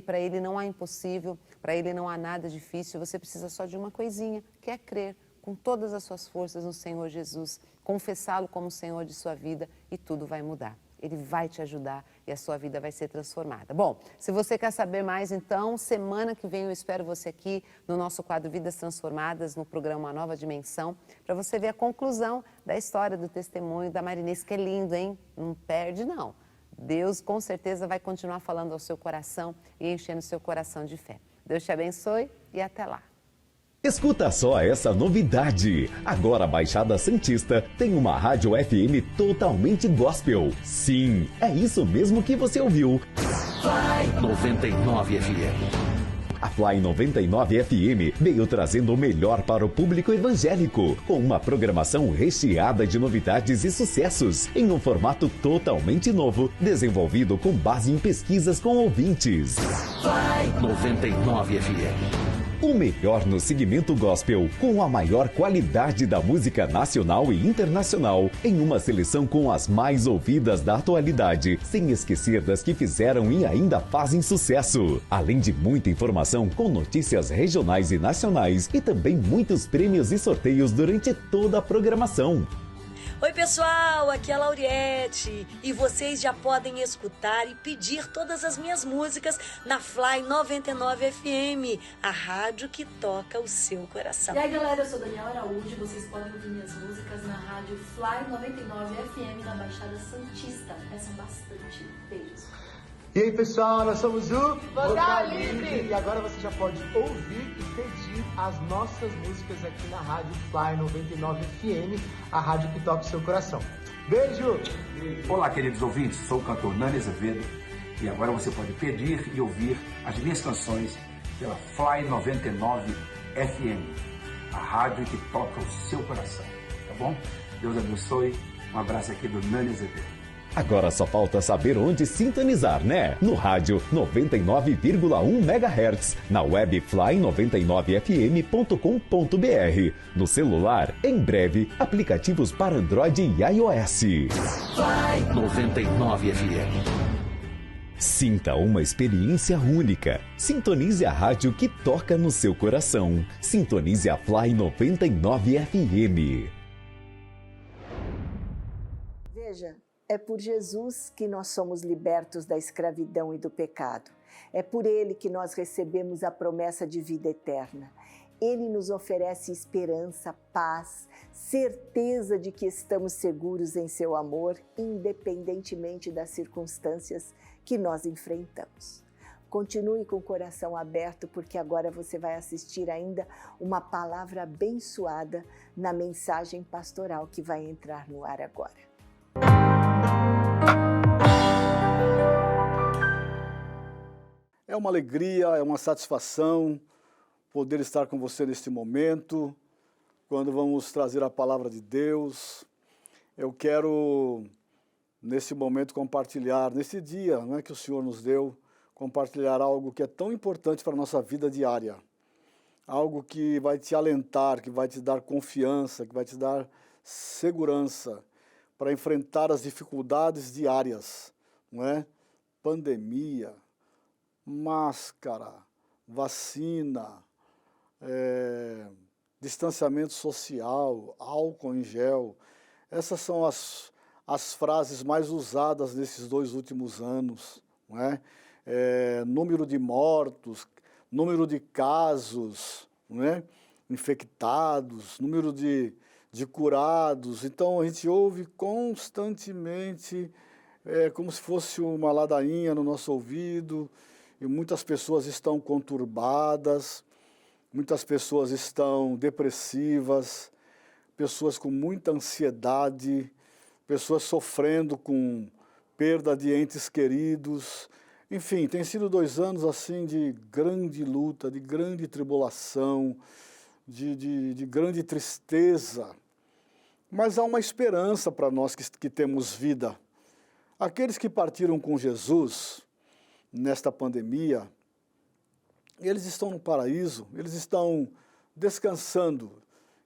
Para ele não há impossível, para ele não há nada difícil, você precisa só de uma coisinha, que é crer com todas as suas forças no Senhor Jesus, confessá-lo como Senhor de sua vida e tudo vai mudar. Ele vai te ajudar e a sua vida vai ser transformada. Bom, se você quer saber mais, então, semana que vem eu espero você aqui no nosso quadro Vidas Transformadas, no programa Uma Nova Dimensão, para você ver a conclusão da história do testemunho da Marinês, que é lindo, hein? Não perde, não. Deus com certeza vai continuar falando ao seu coração e enchendo seu coração de fé. Deus te abençoe e até lá. Escuta só essa novidade. Agora a Baixada Santista tem uma rádio FM totalmente gospel. Sim, é isso mesmo que você ouviu. Fly 99 FM. A Fly 99 FM veio trazendo o melhor para o público evangélico, com uma programação recheada de novidades e sucessos, em um formato totalmente novo, desenvolvido com base em pesquisas com ouvintes. Fly 99 FM. O melhor no segmento gospel, com a maior qualidade da música nacional e internacional, em uma seleção com as mais ouvidas da atualidade, sem esquecer das que fizeram e ainda fazem sucesso. Além de muita informação com notícias regionais e nacionais, e também muitos prêmios e sorteios durante toda a programação. Oi pessoal, aqui é a Lauriette e vocês já podem escutar e pedir todas as minhas músicas na Fly 99 FM, a rádio que toca o seu coração. E aí galera, eu sou Daniela Araújo e vocês podem ouvir minhas músicas na rádio Fly 99 FM na Baixada Santista. Peçam bastante. Beijos. E aí pessoal, nós somos o Vocal Livre. E agora você já pode ouvir e pedir as nossas músicas aqui na rádio Fly 99 FM, a rádio que toca o seu coração. Beijo! Olá, queridos ouvintes, sou o cantor Nani Azevedo e agora você pode pedir e ouvir as minhas canções pela Fly 99 FM, a rádio que toca o seu coração, tá bom? Deus abençoe, um abraço aqui do Nani Azevedo. Agora só falta saber onde sintonizar, né? No rádio 99,1 MHz, na web fly99fm.com.br. No celular, em breve, aplicativos para Android e iOS. Fly 99 FM. Sinta uma experiência única. Sintonize a rádio que toca no seu coração. Sintonize a Fly 99 FM. Veja, é por Jesus que nós somos libertos da escravidão e do pecado. É por Ele que nós recebemos a promessa de vida eterna. Ele nos oferece esperança, paz, certeza de que estamos seguros em seu amor, independentemente das circunstâncias que nós enfrentamos. Continue com o coração aberto, porque agora você vai assistir ainda uma palavra abençoada na mensagem pastoral que vai entrar no ar agora. É uma alegria, é uma satisfação poder estar com você neste momento, quando vamos trazer a palavra de Deus. Eu quero, nesse momento, compartilhar, nesse dia que o Senhor nos deu, compartilhar algo que é tão importante para a nossa vida diária. Algo que vai te alentar, que vai te dar confiança, que vai te dar segurança para enfrentar as dificuldades diárias, não é? Pandemia, máscara, vacina, distanciamento social, álcool em gel. Essas são as frases mais usadas nesses 2 últimos anos, não é? Número de mortos, número de casos, não é? Infectados, número de curados. Então, a gente ouve constantemente, como se fosse uma ladainha no nosso ouvido, e muitas pessoas estão conturbadas, muitas pessoas estão depressivas, pessoas com muita ansiedade, pessoas sofrendo com perda de entes queridos. Enfim, tem sido 2 anos assim de grande luta, de grande tribulação, de grande tristeza. Mas há uma esperança para nós que temos vida. Aqueles que partiram com Jesus nesta pandemia, eles estão no paraíso, eles estão descansando,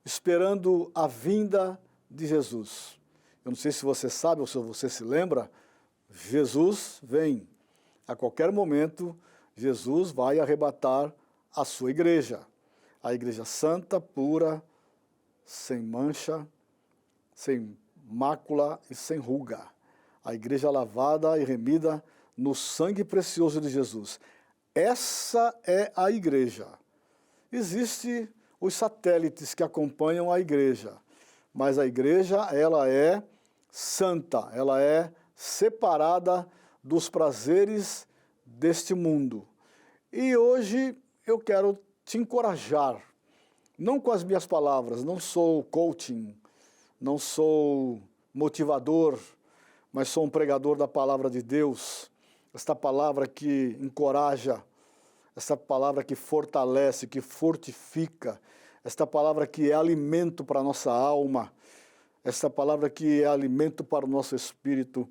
esperando a vinda de Jesus. Eu não sei se você sabe ou se você se lembra, Jesus vem. A qualquer momento, Jesus vai arrebatar a sua igreja. A igreja santa, pura, sem mancha, sem mácula e sem ruga. A igreja lavada e remida no sangue precioso de Jesus. Essa é a igreja. Existem os satélites que acompanham a igreja, mas a igreja, ela é santa, ela é separada dos prazeres deste mundo. E hoje eu quero te encorajar, não com as minhas palavras, não sou coaching, não sou motivador, mas sou um pregador da palavra de Deus, esta palavra que encoraja, esta palavra que fortalece, que fortifica, esta palavra que é alimento para a nossa alma, esta palavra que é alimento para o nosso espírito.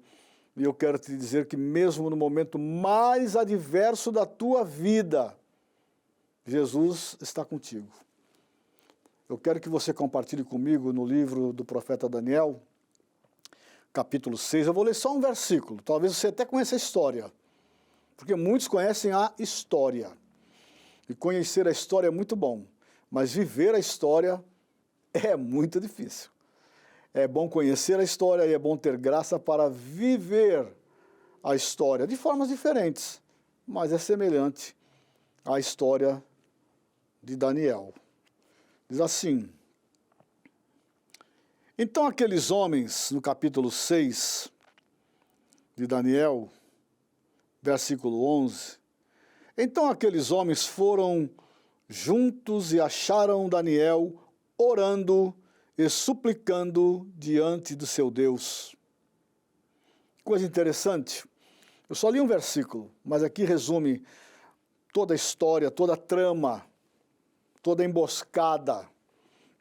E eu quero te dizer que mesmo no momento mais adverso da tua vida, Jesus está contigo. Eu quero que você compartilhe comigo no livro do profeta Daniel, capítulo 6. Eu vou ler só um versículo, talvez você até conheça a história, porque muitos conhecem a história. E conhecer a história é muito bom, mas viver a história é muito difícil. É bom conhecer a história e é bom ter graça para viver a história de formas diferentes, mas é semelhante à história de Daniel. Diz assim: então aqueles homens, no capítulo 6 de Daniel, versículo 11, então aqueles homens foram juntos e acharam Daniel orando e suplicando diante do seu Deus. Coisa interessante, eu só li um versículo, mas aqui resume toda a história, toda a trama, toda a emboscada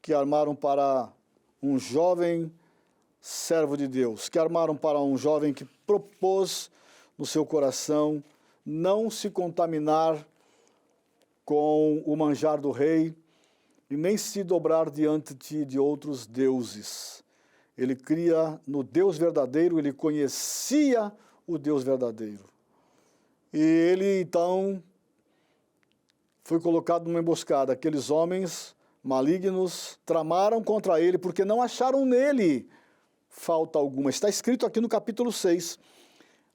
que armaram para um jovem servo de Deus, que armaram para um jovem que propôs no seu coração não se contaminar com o manjar do rei, e nem se dobrar diante de outros deuses. Ele cria no Deus verdadeiro, ele conhecia o Deus verdadeiro. E ele, então, foi colocado numa emboscada. Aqueles homens malignos tramaram contra ele, porque não acharam nele falta alguma. Está escrito aqui no capítulo 6.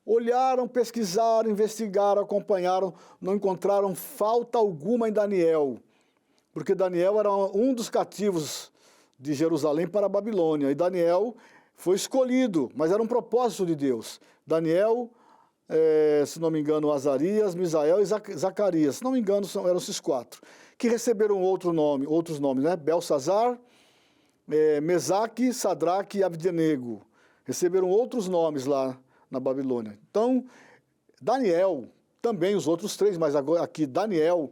Olharam, pesquisaram, investigaram, acompanharam, não encontraram falta alguma em Daniel, porque Daniel era um dos cativos de Jerusalém para a Babilônia, e Daniel foi escolhido, mas era um propósito de Deus. Daniel, se não me engano, Azarias, Misael e Zacarias, se não me engano, eram esses 4, que receberam outros nomes, né? Belsazar, Mesaque, Sadraque e Abdenego, receberam outros nomes lá na Babilônia. Então, Daniel, também os outros 3, mas agora aqui Daniel,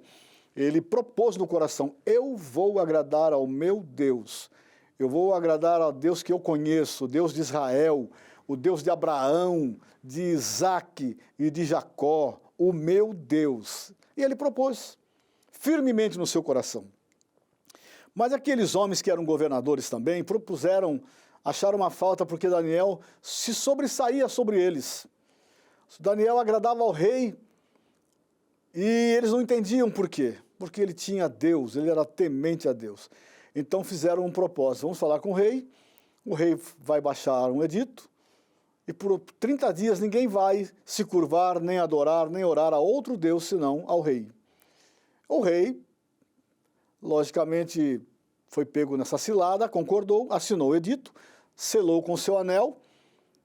ele propôs no coração: eu vou agradar ao meu Deus, eu vou agradar ao Deus que eu conheço, o Deus de Israel, o Deus de Abraão, de Isaque e de Jacó, o meu Deus. E ele propôs firmemente no seu coração. Mas aqueles homens que eram governadores também propuseram, acharam uma falta porque Daniel se sobressaía sobre eles. Daniel agradava ao rei e eles não entendiam por quê. Porque ele tinha Deus, ele era temente a Deus. Então fizeram um propósito: vamos falar com o rei vai baixar um edito, e por 30 dias ninguém vai se curvar, nem adorar, nem orar a outro Deus, senão ao rei. O rei, logicamente, foi pego nessa cilada, concordou, assinou o edito, selou com seu anel,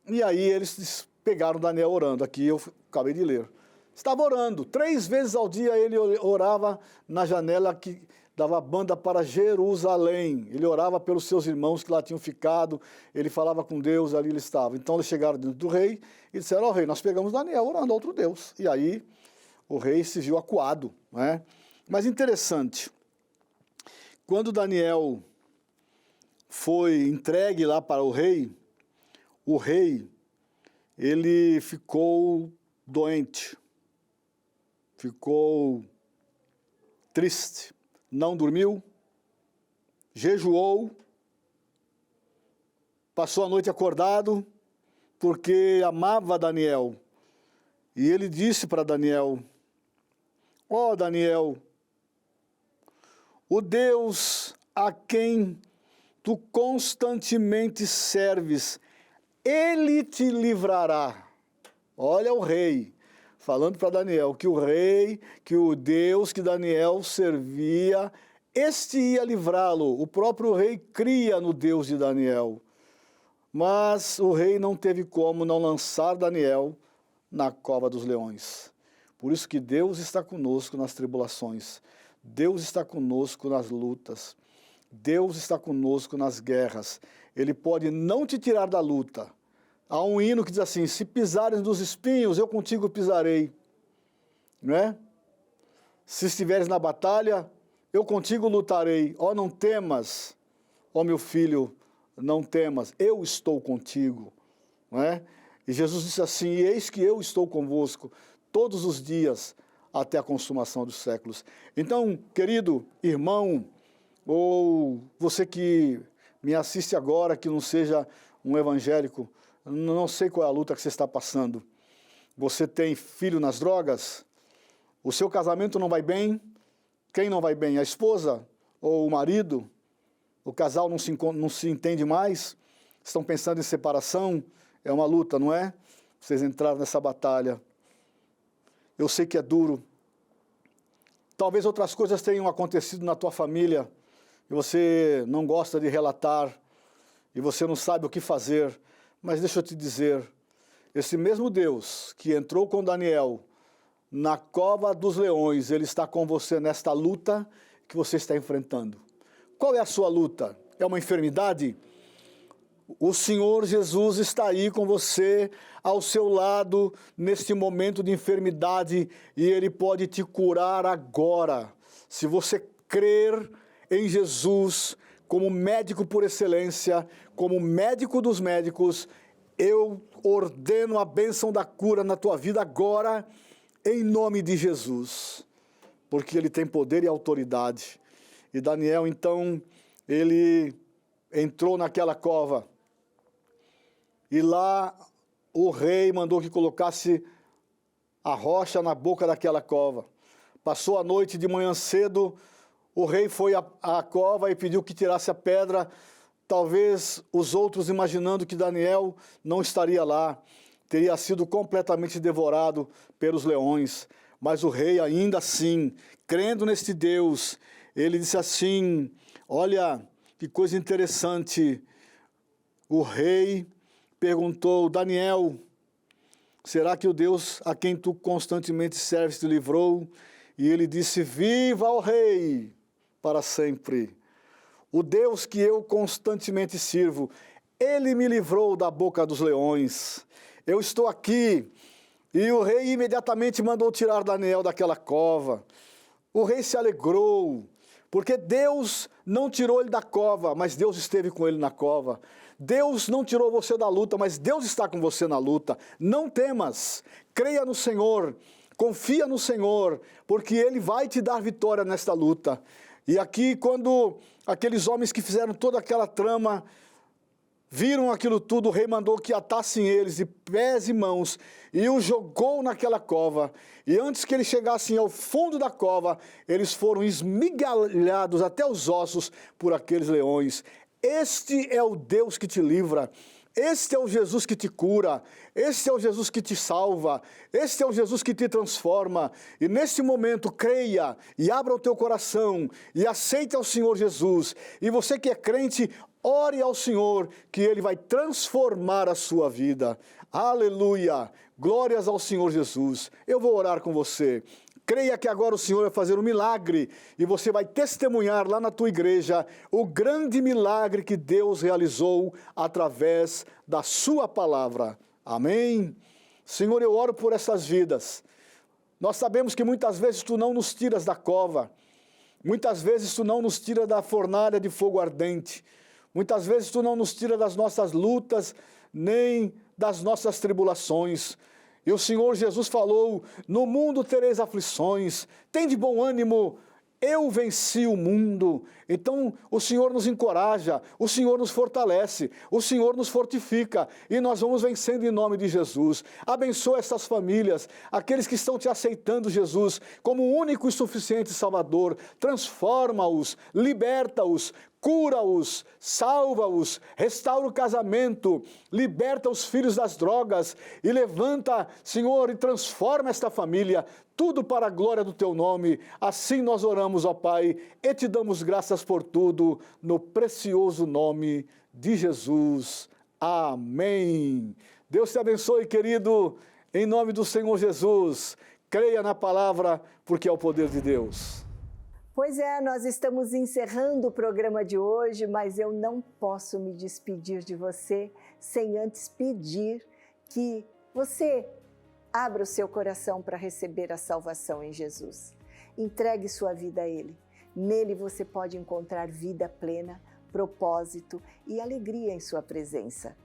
e aí eles pegaram Daniel orando. Aqui eu acabei de ler. Estava orando, 3 vezes ao dia ele orava na janela que dava banda para Jerusalém. Ele orava pelos seus irmãos que lá tinham ficado, ele falava com Deus, ali ele estava. Então eles chegaram dentro do rei e disseram, ó rei, nós pegamos Daniel orando a outro Deus. E aí o rei se viu acuado, né? Mas interessante, quando Daniel foi entregue lá para o rei, ele ficou doente, ficou triste, não dormiu, jejuou, passou a noite acordado, porque amava Daniel. E ele disse para Daniel, ó Daniel, o Deus a quem tu constantemente serves, ele te livrará. Olha o rei falando para Daniel que o Deus que Daniel servia, este ia livrá-lo. O próprio rei cria no Deus de Daniel. Mas o rei não teve como não lançar Daniel na cova dos leões. Por isso que Deus está conosco nas tribulações. Deus está conosco nas lutas. Deus está conosco nas guerras. Ele pode não te tirar da luta. Há um hino que diz assim, se pisares nos espinhos, eu contigo pisarei. Não é? Se estiveres na batalha, eu contigo lutarei. Ó, não temas, ó meu filho, não temas, eu estou contigo. Não é? E Jesus disse assim, eis que eu estou convosco todos os dias até a consumação dos séculos. Então, querido irmão, ou você que me assiste agora, que não seja um evangélico, não sei qual é a luta que você está passando. Você tem filho nas drogas? O seu casamento não vai bem? Quem não vai bem? A esposa ou o marido? O casal não se entende mais? Estão pensando em separação? É uma luta, não é? Vocês entraram nessa batalha. Eu sei que é duro. Talvez outras coisas tenham acontecido na tua família e você não gosta de relatar e você não sabe o que fazer. Mas deixa eu te dizer, esse mesmo Deus que entrou com Daniel na cova dos leões, ele está com você nesta luta que você está enfrentando. Qual é a sua luta? É uma enfermidade? O Senhor Jesus está aí com você, ao seu lado, neste momento de enfermidade, e Ele pode te curar agora. Se você crer em Jesus como médico por excelência, como médico dos médicos, eu ordeno a bênção da cura na tua vida agora, em nome de Jesus, porque Ele tem poder e autoridade. E Daniel, então, ele entrou naquela cova, e lá o rei mandou que colocasse a rocha na boca daquela cova. Passou a noite, de manhã cedo, o rei foi à cova e pediu que tirasse a pedra. Talvez os outros, imaginando que Daniel não estaria lá, teria sido completamente devorado pelos leões. Mas o rei, ainda assim, crendo neste Deus, ele disse assim, olha, que coisa interessante. O rei perguntou, Daniel, será que o Deus a quem tu constantemente serves te livrou? E ele disse, viva o rei para sempre. O Deus que eu constantemente sirvo, ele me livrou da boca dos leões. Eu estou aqui. E o rei imediatamente mandou tirar Daniel daquela cova. O rei se alegrou, porque Deus não tirou ele da cova, mas Deus esteve com ele na cova. Deus não tirou você da luta, mas Deus está com você na luta. Não temas, creia no Senhor, confia no Senhor, porque Ele vai te dar vitória nesta luta. E aqui, quando aqueles homens que fizeram toda aquela trama viram aquilo tudo, o rei mandou que atassem eles de pés e mãos e os jogou naquela cova. E antes que eles chegassem ao fundo da cova, eles foram esmigalhados até os ossos por aqueles leões. Este é o Deus que te livra. Este é o Jesus que te cura, este é o Jesus que te salva, este é o Jesus que te transforma. E nesse momento, creia e abra o teu coração e aceite ao Senhor Jesus. E você que é crente, ore ao Senhor, que Ele vai transformar a sua vida. Aleluia! Glórias ao Senhor Jesus. Eu vou orar com você. Creia que agora o Senhor vai fazer um milagre e você vai testemunhar lá na tua igreja o grande milagre que Deus realizou através da sua palavra. Amém? Senhor, eu oro por essas vidas. Nós sabemos que muitas vezes Tu não nos tiras da cova. Muitas vezes Tu não nos tira da fornalha de fogo ardente. Muitas vezes Tu não nos tira das nossas lutas, nem das nossas tribulações. E o Senhor Jesus falou, no mundo tereis aflições, tem de bom ânimo, eu venci o mundo. Então o Senhor nos encoraja, o Senhor nos fortalece, o Senhor nos fortifica e nós vamos vencendo em nome de Jesus. Abençoa essas famílias, aqueles que estão te aceitando, Jesus, como o único e suficiente Salvador. Transforma-os, liberta-os, cura-os, salva-os, restaura o casamento, liberta os filhos das drogas e levanta, Senhor, e transforma esta família, tudo para a glória do Teu nome. Assim nós oramos, ó Pai, e Te damos graças por tudo, no precioso nome de Jesus. Amém. Deus te abençoe, querido, em nome do Senhor Jesus. Creia na palavra, porque é o poder de Deus. Pois é, nós estamos encerrando o programa de hoje, mas eu não posso me despedir de você sem antes pedir que você abra o seu coração para receber a salvação em Jesus. Entregue sua vida a Ele. Nele você pode encontrar vida plena, propósito e alegria em sua presença.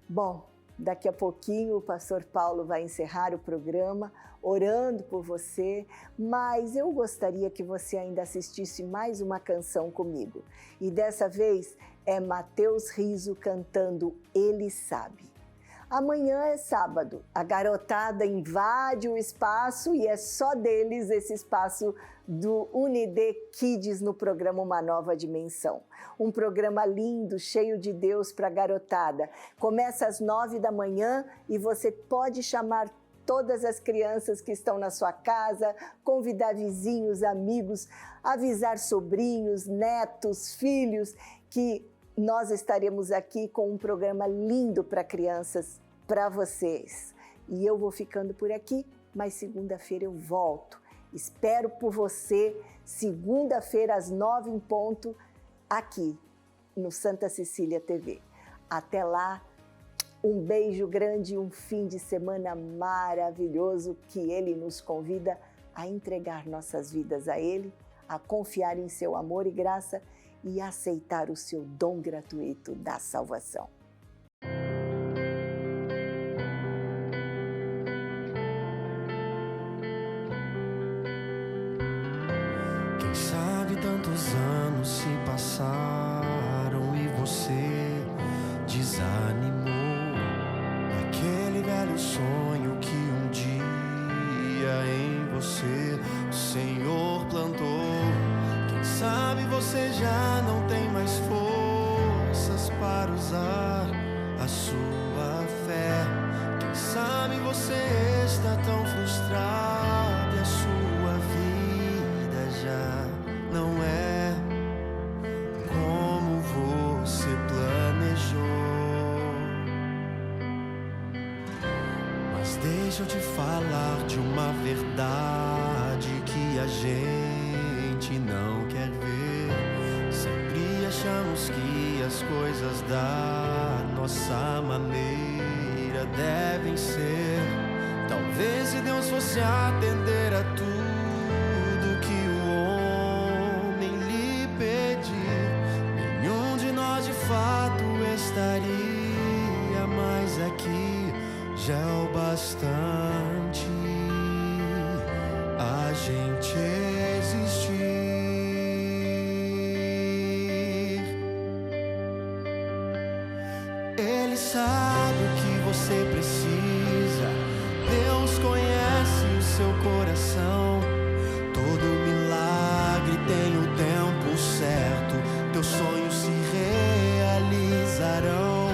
Bom, daqui a pouquinho o pastor Paulo vai encerrar o programa orando por você, mas eu gostaria que você ainda assistisse mais uma canção comigo. E dessa vez é Mateus Riso cantando Ele Sabe. Amanhã é sábado, a garotada invade o espaço e é só deles esse espaço do Unide Kids no programa Uma Nova Dimensão. Um programa lindo, cheio de Deus para a garotada. Começa às 9 da manhã e você pode chamar todas as crianças que estão na sua casa, convidar vizinhos, amigos, avisar sobrinhos, netos, filhos, que nós estaremos aqui com um programa lindo para crianças, para vocês. E eu vou ficando por aqui, mas segunda-feira eu volto. Espero por você, segunda-feira às 9 em ponto, aqui no Santa Cecília TV. Até lá, um beijo grande e um fim de semana maravilhoso que Ele nos convida a entregar nossas vidas a Ele, a confiar em seu amor e graça e aceitar o seu dom gratuito da salvação. Quem sabe tantos anos se passaram e você desanimou daquele velho sonho que um dia em você o Senhor plantou. Quem sabe você já não tem mais forças para usar a sua fé. Quem sabe você está tão frustrado e a sua vida já não é como você planejou. Mas deixa eu te falar de uma verdade que a gente não quer ver. Sempre achamos que as coisas da nossa maneira devem ser. Talvez se Deus fosse atender a tudo que o homem lhe pedir, nenhum de nós de fato estaria mais aqui. Já é o bastante a gente existir. Ele sabe o que você precisa. Deus conhece o seu coração. Todo milagre tem o tempo certo. Teus sonhos se realizarão.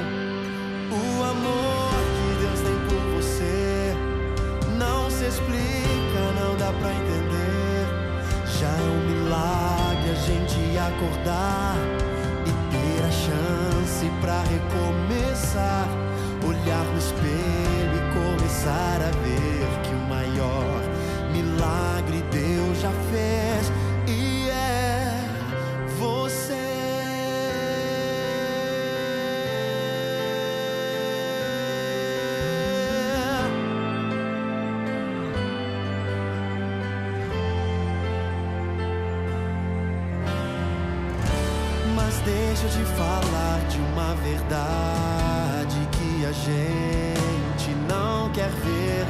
deixa eu te falar de uma verdade que a gente não quer ver.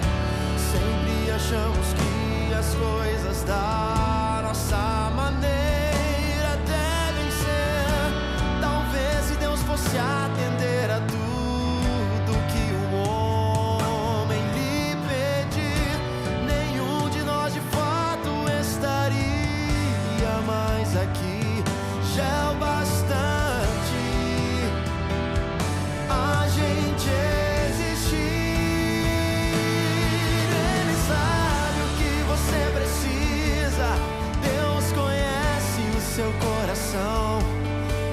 Sempre achamos que as coisas da nossa maneira devem ser. Talvez se Deus fosse atender a tudo que um homem lhe pedir, nenhum de nós de fato estaria mais aqui. Já é o bastante a gente existir. Ele sabe o que você precisa. Deus conhece o seu coração.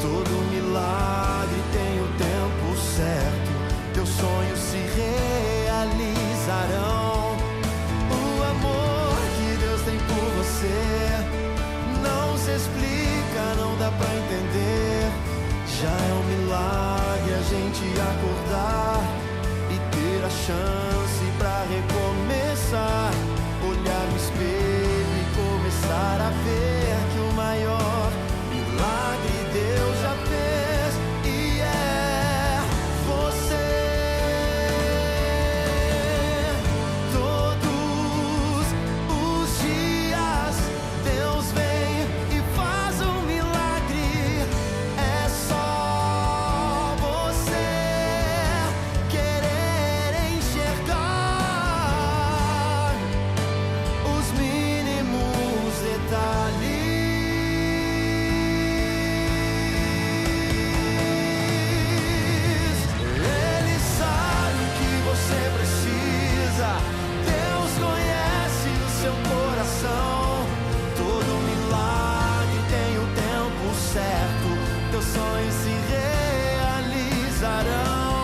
Todo milagre tem o tempo certo. Teus sonhos se realizarão. O amor que Deus tem por você não se explica, não dá pra entender. Já é um milagre a gente acordar e ter a chance pra recomeçar. Olhar no espelho e começar a ver que o maior milagre Deus já fez e é você. Todos os dias Deus vem e faz um milagre. É só você querer enxergar os mínimos detalhes. Ele sabe o que você precisa. Deus conhece o seu coração. Todo milagre tem o tempo certo. Teus sonhos se realizarão.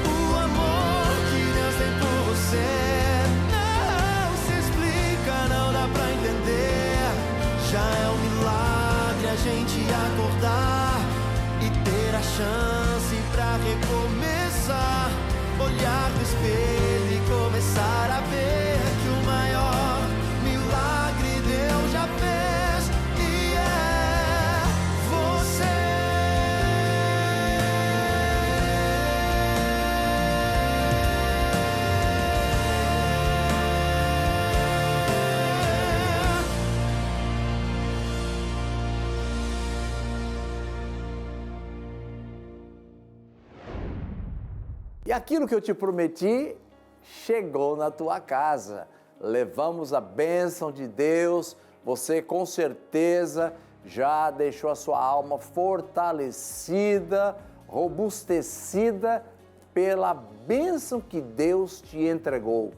O amor que Deus tem por você não se explica, não dá pra entender. Já é um milagre a gente acordar e ter a chance pra recomeçar. Olhar no espelho e começar a ver que o maior milagre Deus já fez e é você. E aquilo que eu te prometi chegou na tua casa. Levamos a bênção de Deus. Você com certeza já deixou a sua alma fortalecida, robustecida pela bênção que Deus te entregou.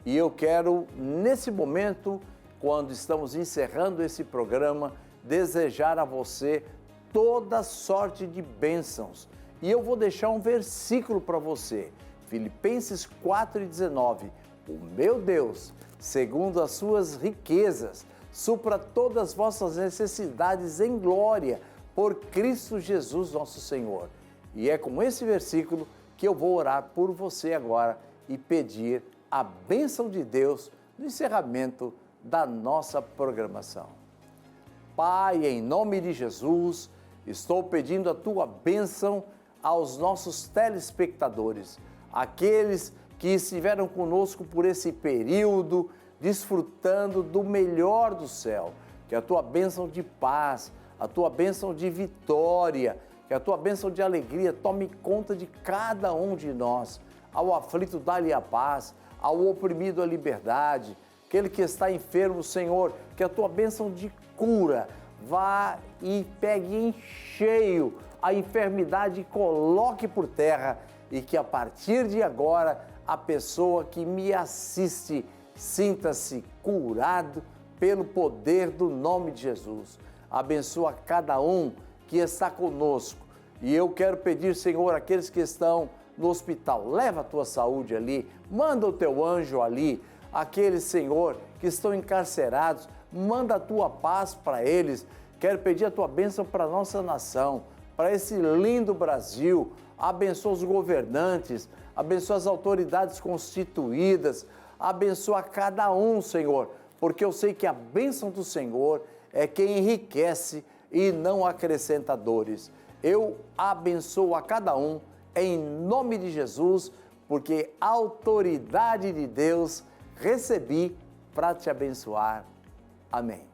E eu quero, nesse momento, quando estamos encerrando esse programa, desejar a você toda sorte de bênçãos. E eu vou deixar um versículo para você, Filipenses 4,19. O meu Deus, segundo as suas riquezas, supra todas as vossas necessidades em glória, por Cristo Jesus nosso Senhor. E é com esse versículo que eu vou orar por você agora e pedir a bênção de Deus no encerramento da nossa programação. Pai, em nome de Jesus, estou pedindo a tua bênção aos nossos telespectadores, aqueles que estiveram conosco por esse período, desfrutando do melhor do céu. Que a tua bênção de paz, a tua bênção de vitória, que a tua bênção de alegria tome conta de cada um de nós. Ao aflito, dá-lhe a paz, ao oprimido, a liberdade. Aquele que está enfermo, Senhor, que a tua bênção de cura vá e pegue em cheio a enfermidade e coloque por terra, e que a partir de agora a pessoa que me assiste sinta-se curado pelo poder do nome de Jesus. Abençoa cada um que está conosco. E eu quero pedir, Senhor, aqueles que estão no hospital, leva a tua saúde ali, manda o teu anjo ali. Aqueles, Senhor, que estão encarcerados, manda a tua paz para eles. Quero pedir a tua bênção para a nossa nação, para esse lindo Brasil. Abençoa os governantes, abençoa as autoridades constituídas, abençoa cada um, Senhor, porque eu sei que a bênção do Senhor é quem enriquece e não acrescenta dores. Eu abençoo a cada um em nome de Jesus, porque a autoridade de Deus recebi para te abençoar. Amém.